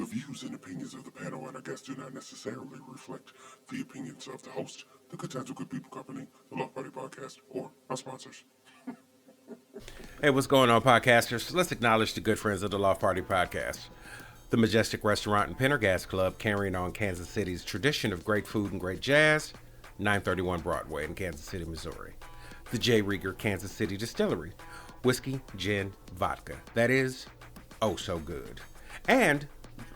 The views and opinions of the panel and our guests do not necessarily reflect the opinions of the host, the Good Times with Good People Company, the Loft Party Podcast, or our sponsors. Hey, what's going on, podcasters? Let's acknowledge the good friends of the Loft Party Podcast. The Majestic Restaurant and Pendergast Club, carrying on Kansas City's tradition of great food and great jazz, 931 Broadway in Kansas City, Missouri. The J. Rieger Kansas City Distillery, whiskey, gin, vodka. That is, oh so good. And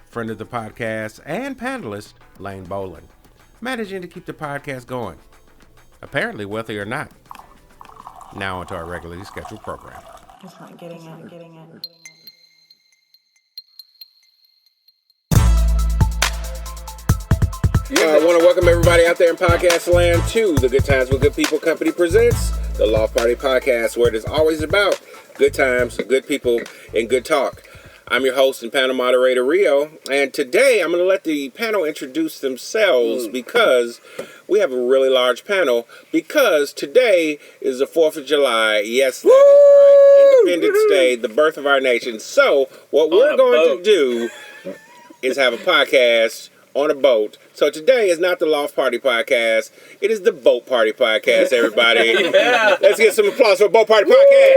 friend of the podcast and panelist, Lane Boland, managing to keep the podcast going. Apparently wealthy or not. Now onto our regularly scheduled program. It's not getting in. I want to welcome everybody out there in podcast land to the Good Times with Good People Company presents the Loft Party Podcast, where it is always about good times, good people, and good talk. I'm your host and panel moderator, Rio, and today I'm going to let the panel introduce themselves because we have a really large panel, because today is the 4th of July. Yes, that's right, Independence Day, the birth of our nation. So what we're going to do is have a podcast on a boat. So today is not the Loft Party Podcast. It is the Boat Party Podcast, everybody. Yeah. Let's get some applause for Boat Party Podcast.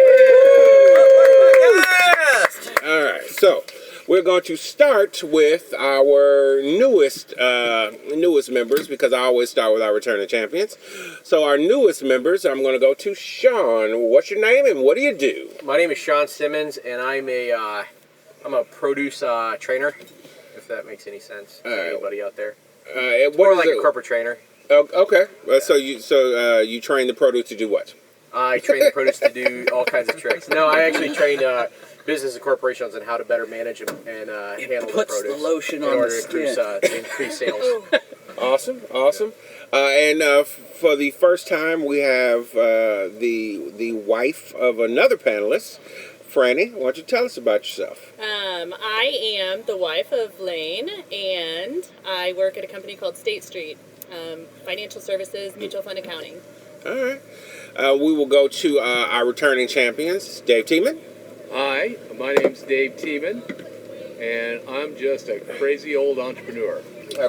All right, so we're going to start with our newest members, because I always start with our returning champions. So our newest members, I'm going to go to Sean. What's your name and what do you do? My name is Sean Simmons, and I'm a produce trainer, if that makes any sense to anybody out there. More like a corporate trainer. Okay. So you train the produce to do what? I train the produce to do all kinds of tricks. No, I actually train business and corporations on how to better manage and handle the produce. The lotion on the skin. To increase sales. Awesome. And for the first time, we have the wife of another panelist, Franny. Why don't you tell us about yourself? I am the wife of Lane, and I work at a company called State Street, financial services, mutual fund accounting. All right. We will go to our returning champions, Dave Tiemann. Hi, my name's Dave Tiemann, and I'm just a crazy old entrepreneur.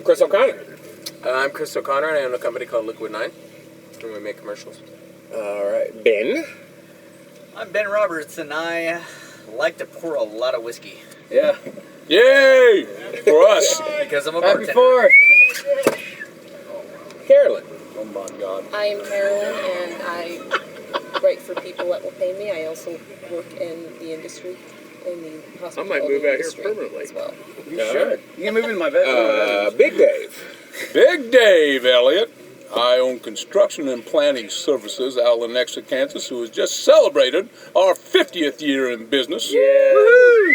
Chris O'Connor. I'm Chris O'Connor, and I own a company called Liquid 9, and we make commercials. All right. Ben. I'm Ben Roberts, and I like to pour a lot of whiskey. Yeah. Yay! For us. Because I'm a Happy bartender. 4th. Carolyn. Oh my God. I am Carolyn, and I write for people that will pay me. I also work in the industry, in the hospitality I might move out here industry permanently. as well. You should. You can move in my bedroom. Big Dave. Big Dave, Elliott. I own construction and planning services out in Lenexa, Kansas, who has just celebrated our 50th year in business. Yeah.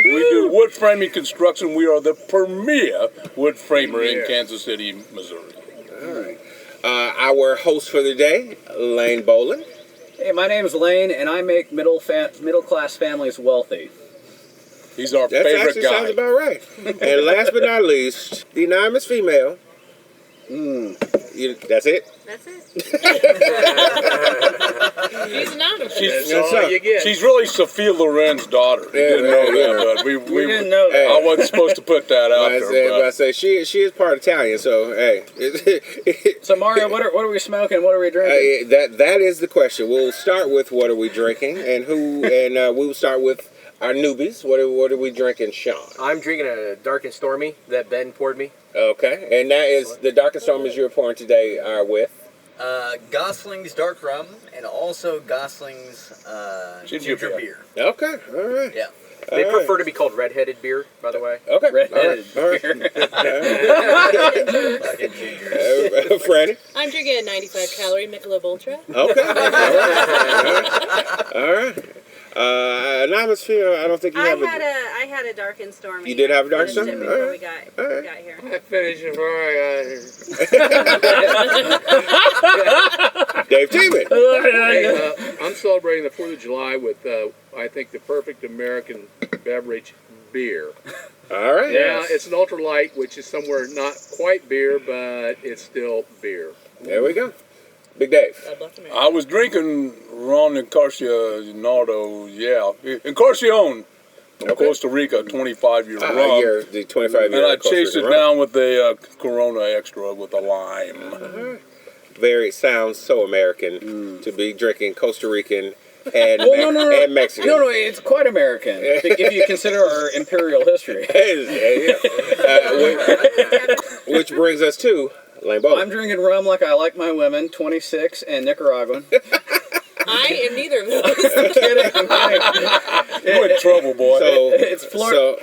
We do wood framing construction. We are the premier wood framer in Kansas City, Missouri. All right. Our host for the day, Lane Boland. Hey, my name is Lane, and I make middle-class families wealthy. He's our That favorite actually guy. sounds about right. And last but not least, the anonymous female. That's it? That's it. She's anonymous. That's all you get. She's really Sophia Loren's daughter. You didn't know that, but we didn't know that. I wasn't supposed to put that out there. I say she is part Italian, so hey. So Mario, what are we smoking? What are we drinking? That is the question. We'll start with what are we drinking, and we will start with our newbies. What are we drinking, Sean? I'm drinking a Dark and Stormy that Ben poured me. Okay, and that is the Dark and Stormies you're pouring today are with? Gosling's dark rum, and also Gosling's ginger beer. Okay, all right. Yeah. They prefer to be called redheaded beer, by the way. Okay. Redheaded beer. Franny? I'm drinking a 95-calorie Michelob Ultra. Okay. All right. Anonymous female, I don't think you have I had a dark and stormy. You did have a dark stormy? Before we got here. I finished it before I got here. Dave Tiemann. Hey, I'm celebrating the 4th of July with, I think, the perfect American beverage, beer. All right. Yeah, it's an ultralight, which is somewhere not quite beer, but it's still beer. There we go. Big Dave. I was drinking Ron Incarcionado, Incarcion from Costa Rica, 25-year rum. The 25-year. And I chased it down with a Corona Extra with a lime. Sounds so American to be drinking Costa Rican and, and Mexican. No, it's quite American if you consider our imperial history. Which brings us to Lane Bowling. I'm drinking rum like I like my women, 26 and Nicaraguan. I am neither of those. I'm kidding. You're in trouble, boy. So, It's Florida.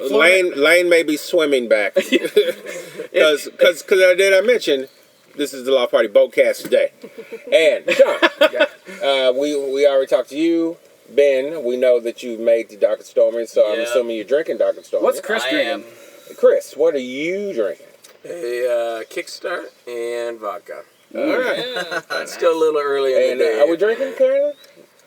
Lane may be swimming back. Because did I mention this is the Loft Party Boatcast today. And Sean, we already talked to you. Ben, we know that you've made the Dark and Stormy, so I'm assuming you're drinking Dark and Stormy. What's Chris drinking? Chris, what are you drinking? A Kickstart and vodka. All right. It's still a little early in the day. Are we drinking, Carolyn?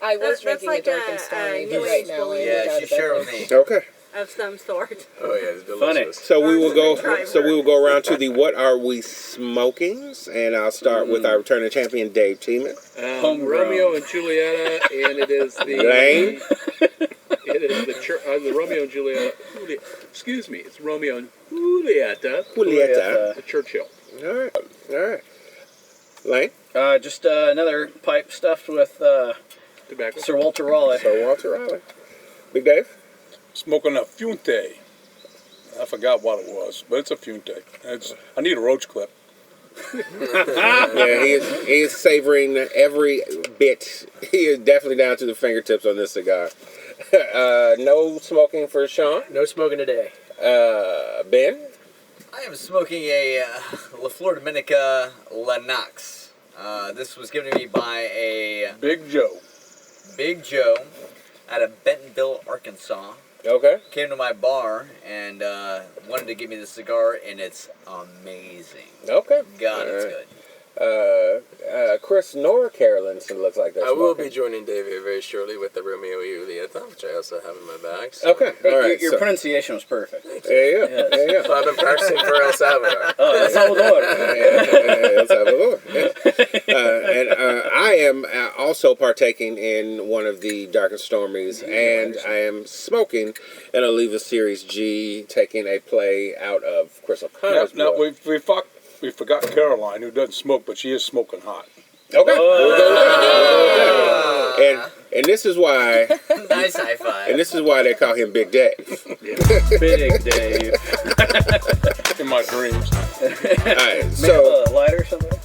I was drinking like a dark a and stormy, New but Age right now I'm Yeah, without she a shared with beverage. me. Okay. of some sort. Oh yeah, it's delicious. So we will go. Driver. So we will go around to the what are we smokings, and I'll start with our returning champion, Dave Tiemann. Romeo and Julieta, and it is the Lane. It is the Romeo and Julieta. Excuse me, it's Romeo and Julieta. Julieta. The Churchill. All right. Lane. Just another pipe stuffed with Tobacco. Sir Walter Raleigh. So Walter Raleigh. Big Dave. Smoking a Fuente. I forgot what it was, but it's a Fuente. I need a roach clip. Yeah, he is savoring every bit. He is definitely down to the fingertips on this cigar. No smoking for Sean. No smoking today. Ben. I am smoking a La Flor Dominica Lennox. This was given to me by a Big Joe out of Bentonville, Arkansas. Okay. Came to my bar and wanted to give me the cigar, and it's amazing. Okay. God, it's good. Chris nor Carolyn looks like they're I will smoking. be joining Dave here very shortly with the Romeo and Julieta, which I also have in my bag. So. Okay. All right. Your pronunciation was perfect. There you go. There you So go. I've been practicing for El Salvador. Oh, El Salvador. El Salvador. And I am also partaking in one of the Dark and Stormies, and I am smoking an Oliva Series G, taking a play out of Chris O'Connor's Now book. we forgot Caroline, who doesn't smoke, but she is smoking hot. Okay. And this is why. Nice high five. And this is why they call him Big Dave. Big Dave. In my dreams. All right. So a lighter or something?